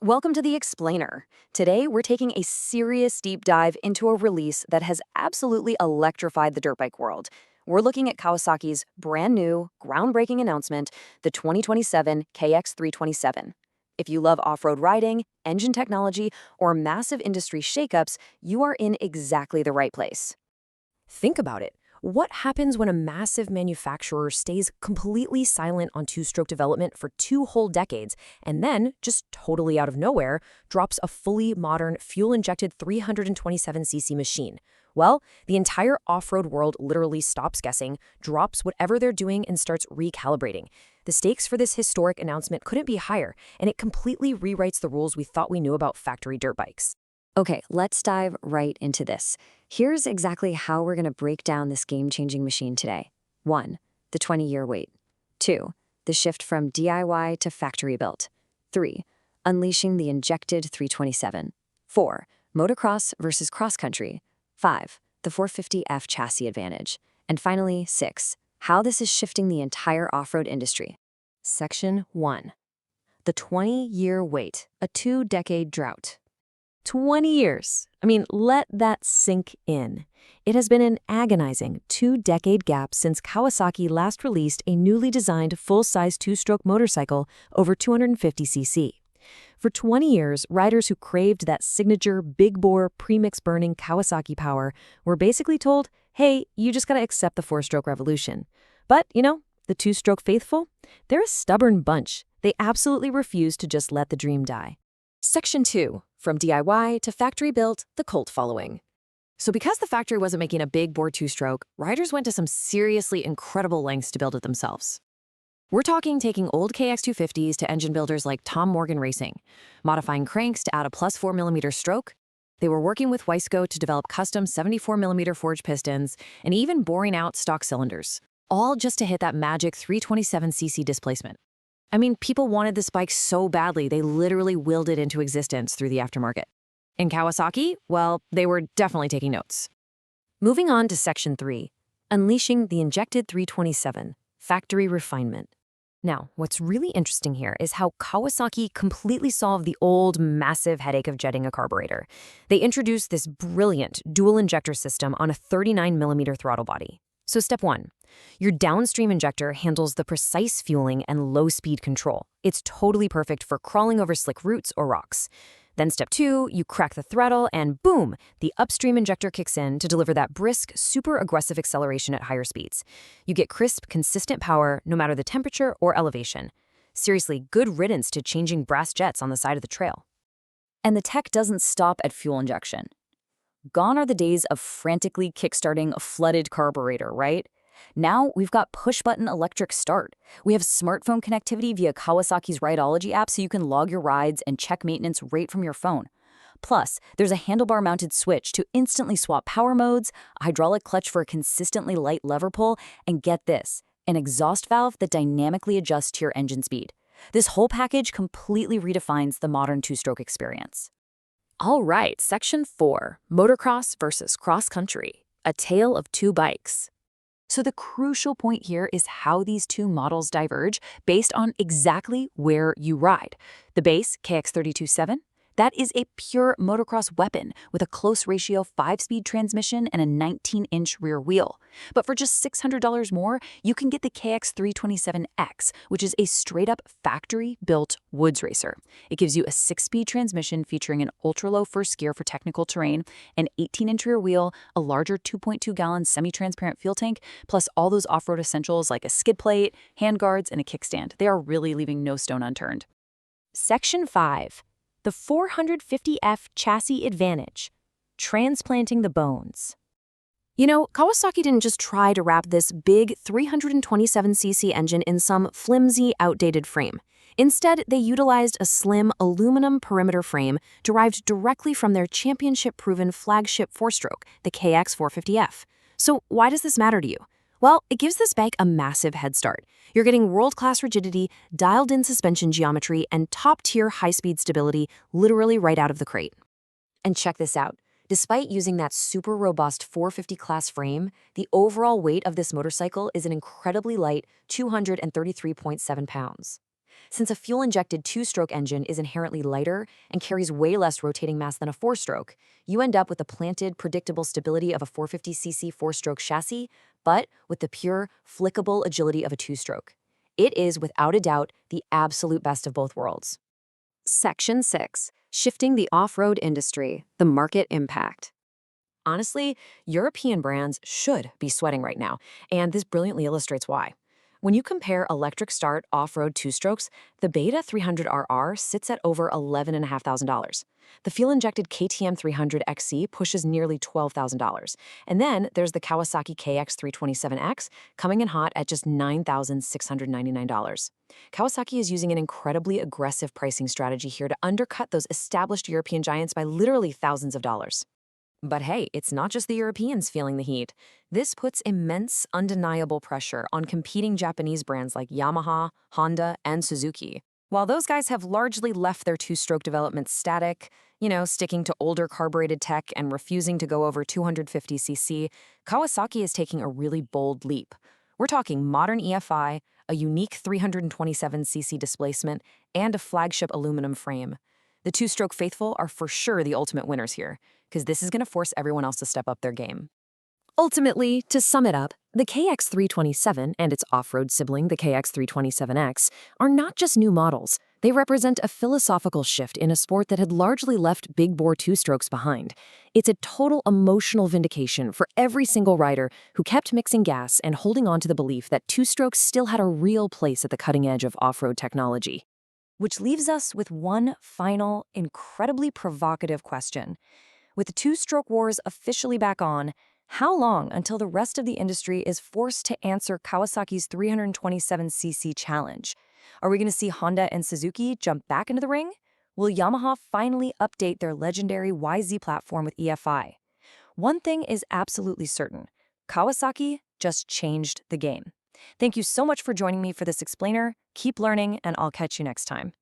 Welcome to the Explainer. Today, we're taking a serious deep dive into a release that has absolutely electrified the dirt bike world. We're looking at Kawasaki's brand new, groundbreaking announcement, the 2027 KX327. If you love off-road riding, engine technology, or massive industry shakeups, you are in exactly the right place. Think about it. What happens when a massive manufacturer stays completely silent on two-stroke development for 2 whole decades and then, just totally out of nowhere, drops a fully modern, fuel-injected 327cc machine? Well, the entire off-road world literally stops guessing, drops whatever they're doing, and starts recalibrating. The stakes for this historic announcement couldn't be higher, and it completely rewrites the rules we thought we knew about factory dirt bikes. Okay, let's dive right into this. Here's exactly how we're going to break down this game-changing machine today. 1. The 20-year wait. 2. The shift from DIY to factory built. 3. Unleashing the injected 327. 4. Motocross versus cross-country. 5. The 450F chassis advantage. And finally, 6. How this is shifting the entire off-road industry. Section 1. The 20-year wait, a 2-decade drought. 20 years. Let that sink in. It has been an agonizing 2-decade gap since Kawasaki last released a newly designed full-size two-stroke motorcycle over 250cc. For 20 years, riders who craved that signature big-bore premix-burning Kawasaki power were basically told, hey, you just gotta accept the four-stroke revolution. But, the two-stroke faithful? They're a stubborn bunch. They absolutely refuse to just let the dream die. Section 2. From DIY to factory built, the cult following. So because the factory wasn't making a big bore two-stroke, riders went to some seriously incredible lengths to build it themselves. We're talking taking old KX250s to engine builders like Tom Morgan Racing, modifying cranks to add a plus 4mm stroke. They were working with Wiseco to develop custom 74mm forged pistons and even boring out stock cylinders, all just to hit that magic 327cc displacement. People wanted this bike so badly, they literally willed it into existence through the aftermarket. In Kawasaki, well, they were definitely taking notes. Moving on to Section 3, unleashing the injected 327, factory refinement. Now, what's really interesting here is how Kawasaki completely solved the old, massive headache of jetting a carburetor. They introduced this brilliant dual injector system on a 39mm throttle body. So step 1, your downstream injector handles the precise fueling and low-speed control. It's totally perfect for crawling over slick roots or rocks. Then step 2, you crack the throttle and boom, the upstream injector kicks in to deliver that brisk, super aggressive acceleration at higher speeds. You get crisp, consistent power no matter the temperature or elevation. Seriously, good riddance to changing brass jets on the side of the trail. And the tech doesn't stop at fuel injection. Gone are the days of frantically kickstarting a flooded carburetor, right? Now we've got push-button electric start. We have smartphone connectivity via Kawasaki's Rideology app so you can log your rides and check maintenance right from your phone. Plus, there's a handlebar-mounted switch to instantly swap power modes, a hydraulic clutch for a consistently light lever pull, and get this, an exhaust valve that dynamically adjusts to your engine speed. This whole package completely redefines the modern two-stroke experience. All right, Section 4, motocross versus cross-country, a tale of two bikes. So the crucial point here is how these two models diverge based on exactly where you ride. The base, KX327, that is a pure motocross weapon with a close ratio 5-speed transmission and a 19-inch rear wheel. But for just $600 more, you can get the KX327X, which is a straight-up factory-built woods racer. It gives you a 6-speed transmission featuring an ultra-low first gear for technical terrain, an 18-inch rear wheel, a larger 2.2-gallon semi-transparent fuel tank, plus all those off-road essentials like a skid plate, handguards, and a kickstand. They are really leaving no stone unturned. Section 5. The 450F chassis advantage, transplanting the bones. Kawasaki didn't just try to wrap this big 327cc engine in some flimsy, outdated frame. Instead, they utilized a slim aluminum perimeter frame derived directly from their championship-proven flagship four-stroke, the KX450F. So why does this matter to you? Well, it gives this bike a massive head start. You're getting world-class rigidity, dialed-in suspension geometry, and top-tier high-speed stability literally right out of the crate. And check this out. Despite using that super robust 450 class frame, the overall weight of this motorcycle is an incredibly light 233.7 pounds. Since a fuel-injected two-stroke engine is inherently lighter and carries way less rotating mass than a four-stroke, you end up with the planted, predictable stability of a 450cc four-stroke chassis, but with the pure, flickable agility of a two-stroke. It is, without a doubt, the absolute best of both worlds. Section 6. Shifting the off-road industry, the market impact. Honestly, European brands should be sweating right now, and this brilliantly illustrates why. When you compare electric start off-road two-strokes, the Beta 300RR sits at over $11,500. The fuel-injected KTM 300XC pushes nearly $12,000. And then there's the Kawasaki KX327X coming in hot at just $9,699. Kawasaki is using an incredibly aggressive pricing strategy here to undercut those established European giants by literally thousands of dollars. But hey, it's not just the Europeans feeling the heat. This puts immense, undeniable pressure on competing Japanese brands like Yamaha, Honda, and Suzuki. While those guys have largely left their two-stroke development static, sticking to older carbureted tech and refusing to go over 250cc, Kawasaki is taking a really bold leap. We're talking modern EFI, a unique 327cc displacement, and a flagship aluminum frame. The two-stroke faithful are for sure the ultimate winners here, because this is going to force everyone else to step up their game. Ultimately, to sum it up, the KX327 and its off-road sibling, the KX327X, are not just new models. They represent a philosophical shift in a sport that had largely left big-bore two-strokes behind. It's a total emotional vindication for every single rider who kept mixing gas and holding on to the belief that two-strokes still had a real place at the cutting edge of off-road technology. Which leaves us with one final, incredibly provocative question. With the two-stroke wars officially back on, how long until the rest of the industry is forced to answer Kawasaki's 327cc challenge? Are we going to see Honda and Suzuki jump back into the ring? Will Yamaha finally update their legendary YZ platform with EFI? One thing is absolutely certain. Kawasaki just changed the game. Thank you so much for joining me for this explainer. Keep learning, and I'll catch you next time.